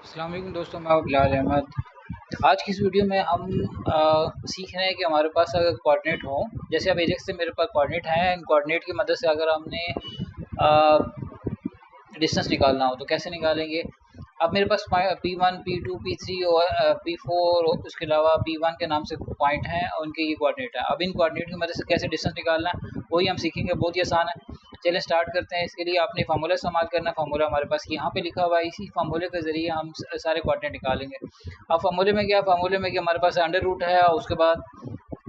अस्सलाम वालेकुम दोस्तों, मैं हूं बिलाल अहमद। आज की इस वीडियो में हम सीख रहे हैं कि हमारे पास अगर कोऑर्डिनेट हो, जैसे अब एजेक्स से मेरे पास कोऑर्डिनेट हैं, इन कोऑर्डिनेट की मदद से अगर हमने डिस्टेंस निकालना हो तो कैसे निकालेंगे। अब मेरे पास P1, P2, P3 और P4 और उसके अलावा P1 के नाम से पॉइंट हैं और उनके ये कोऑर्डिनेट है। अब इन कोऑर्डिनेट की मदद से कैसे डिस्टेंस निकालना है वही हम सीखेंगे, बहुत ही आसान है। चलें स्टार्ट करते हैं। इसके लिए आपने फार्मूला इस्तेमाल करना है। फार्मूला हमारे पास यहाँ पे लिखा हुआ है, इसी फार्मूले के ज़रिए हम सारे कोऑर्डिनेट निकालेंगे। अब फार्मूले में क्या, फार्मूले में कि हमारे पास अंडर रूट है और उसके बाद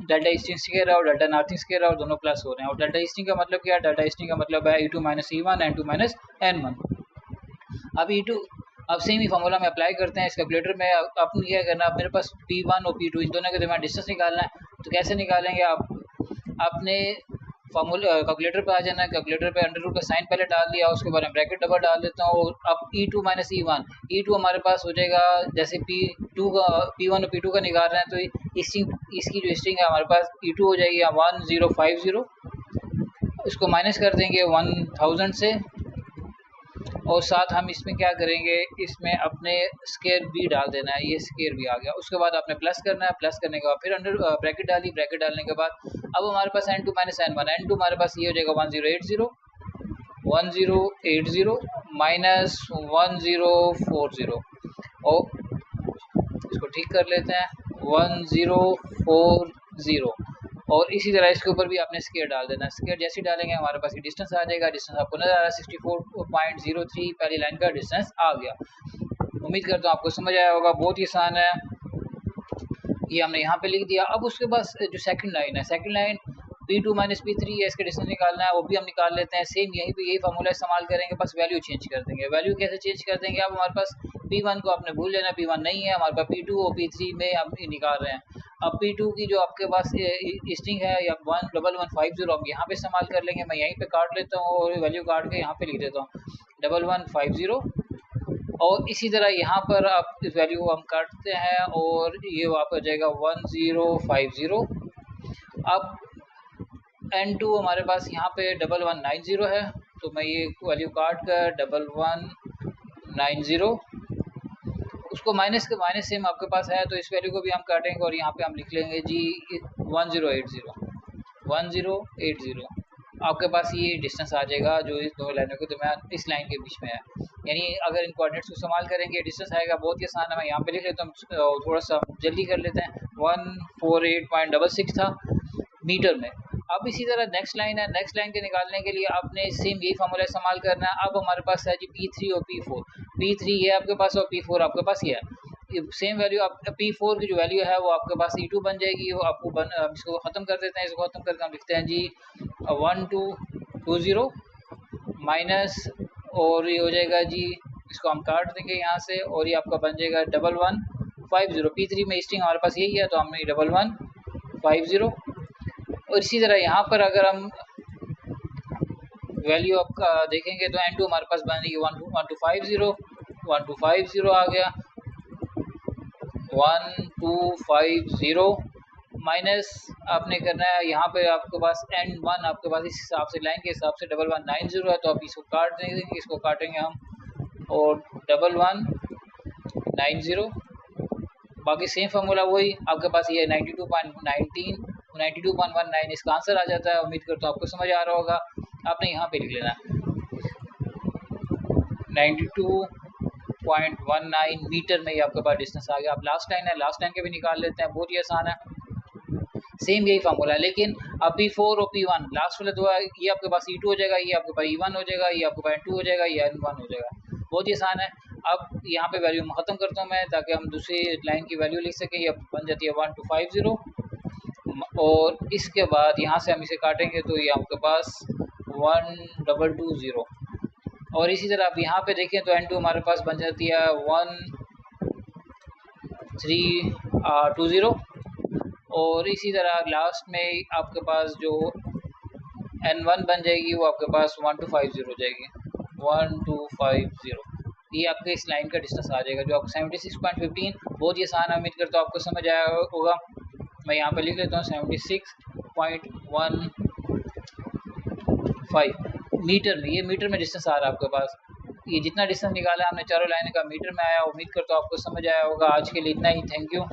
डेल्टा ईस्टिंग स्क्वायर है और डेल्टा नॉर्थिंग स्क्वायर है और दोनों प्लस हो रहे हैं। और डेल्टा ईस्टिंग का मतलब क्या है? डेल्टा ईस्टिंग का मतलब है E2 minus E1 N2 minus N1। अब E2 अब सेम ही फार्मूला में अप्लाई करते हैं इस कैलकुलेटर में। आपने क्या करना है, अब मेरे पास P1 और P2 इन दोनों के दरमियान डिस्टेंस निकालना है। तो कैसे निकालेंगे आप, आपने फार्मूला कैलकुलेटर पे आ जाना है। कैलकुलेटर पे अंडर रूट का साइन पहले डाल दिया, उसके बाद मैं ब्रैकेट डबल डाल देता हूँ। अब E2 माइनस E1 हमारे पास हो जाएगा, जैसे P2 का P1 और P2 का निकाल रहे हैं तो इसकी जो स्ट्रिंग है हमारे पास E2 हो जाएगी 1050। इसको माइनस कर देंगे 1000 से, और साथ हम इसमें क्या करेंगे, इसमें अपने स्केयर भी डाल देना है। ये स्केयर भी आ गया। उसके बाद आपने प्लस करना है। प्लस करने के बाद फिर अंडर ब्रैकेट डाली। ब्रैकेट डालने के बाद अब हमारे पास N2 माइनस N1 हमारे पास ये हो जाएगा 1080 माइनस 1040। और इसको ठीक कर लेते हैं 1040। और इसी तरह इसके ऊपर भी आपने स्केयर डाल देना है। स्केयर जैसे ही डालेंगे हमारे पास ये डिस्टेंस आ जाएगा। डिस्टेंस आपको नजर आ रहा है 64.03, पहली लाइन का डिस्टेंस आ गया। उम्मीद करता हूँ आपको समझ आया होगा, बहुत ही आसान है। ये हमने यहाँ पे लिख दिया। अब उसके बाद जो सेकंड लाइन है, second line P2 minus P3 है, इसका डिस्टेंस निकालना है, वो भी हम निकाल लेते हैं। सेम यहीं पे यही फार्मूला इस्तेमाल करेंगे, बस वैल्यू चेंज कर देंगे। वैल्यू कैसे चेंज कर देंगे, अब हमारे पास P1 को आपने भूल लेना, P1 नहीं है हमारे पास, P2 और P3 में हम निकाल रहे हैं। अब P2 की जो आपके पास स्ट्रिंग है या 1150 हम यहाँ पे इस्तेमाल कर लेंगे। मैं यहीं पे काट लेता हूँ और वैल्यू काट के यहाँ पे लिख देता हूँ 1150। और इसी तरह यहाँ पर आप इस वैल्यू को हम काटते हैं और ये वापस जाएगा 1050। अब N2 हमारे पास यहाँ पे 1190 है, तो मैं ये वैल्यू काट कर 1190, उसको माइनस के माइनस सेम आपके पास है तो इस वैल्यू को भी हम काटेंगे और यहाँ पे हम लिख लेंगे जी 1080। आपके पास ये डिस्टेंस आ जाएगा जो इस दो लाइनों के दरमियान इस लाइन के बीच में है। यानी अगर इन कोऑर्डिनेट्स को इस्तेमाल करेंगे डिस्टेंस आएगा। बहुत ही आसान है। मैं यहाँ पे लिख लेता हूँ, थोड़ा सा जल्दी कर लेते हैं। 148.66 था मीटर में। अब इसी तरह नेक्स्ट लाइन है, नेक्स्ट लाइन के निकालने के लिए आपने सेम यही फार्मूला इस्तेमाल करना है। अब हमारे पास है जी P3 और P4। P3 ये आपके पास और P4 आपके पास ये है। सेम वैल्यू आप P4 की जो वैल्यू है वो आपके पास E2 बन जाएगी। वो आपको इसको ख़त्म कर देते हैं। इसको ख़त्म करके हम लिखते हैं जी 1220 माइनस, और ये हो जाएगा जी, इसको हम काट देंगे यहाँ से और ये आपका बन जाएगा 1150। P3 में स्ट्रिंग हमारे पास यही है तो हमने 1150। और इसी तरह यहाँ पर अगर हम वैल्यू आपका देखेंगे तो N2 हमारे पास बनेगी 1250 आ गया 1250 माइनस आपने करना है यहाँ पे आपके पास N1 आपके पास इस हिसाब से लाइन के हिसाब से 1190 है, तो आप इसको काट देंगे, इसको काटेंगे हम और 1190। बाकी सेम फार्मूला वही आपके पास ये 92.19 इसका आंसर आ जाता है। उम्मीद करता हूँ आपको समझ आ रहा होगा। आपने यहाँ पे लिख लेना 92.19 मीटर में ये आपके पास डिस्टेंस आ गया। अब लास्ट लाइन है, लास्ट लाइन के भी निकाल लेते हैं, बहुत ही आसान है। सेम यही फार्मूला है, लेकिन अब P4 और P1 लास्ट वाले दो है, ये आपके पास E2 हो जाएगा, ये आपके पास E1 हो जाएगा, ये आपके पास N2 हो जाएगा, ये N1 हो जाएगा। बहुत ही आसान है। अब यहाँ पे वैल्यू ख़त्म करता हूँ मैं ताकि हम दूसरी लाइन की वैल्यू लिख सकें। ये बन जाती है 1250 और इसके बाद यहाँ से हम इसे काटेंगे तो ये आपके पास 1220। और इसी तरह आप यहाँ पे देखें तो N2 हमारे पास बन जाती है 1320। और इसी तरह लास्ट में आपके पास जो N1 बन जाएगी वो आपके पास 1250 हो जाएगी 1250। ये आपके इस लाइन का डिस्टेंस आ जाएगा जो आपको 76.15। बहुत ही आसान है। उम्मीद करता हूँ आपको समझ आया होगा। मैं यहाँ पे लिख लेता हूँ 76.15 मीटर में। ये मीटर में डिस्टेंस आ रहा है आपके पास। ये जितना डिस्टेंस निकाला हमने चारों लाइन का मीटर में आया। उम्मीद करता हूँ आपको समझ आया होगा। आज के लिए इतना ही। Thank you.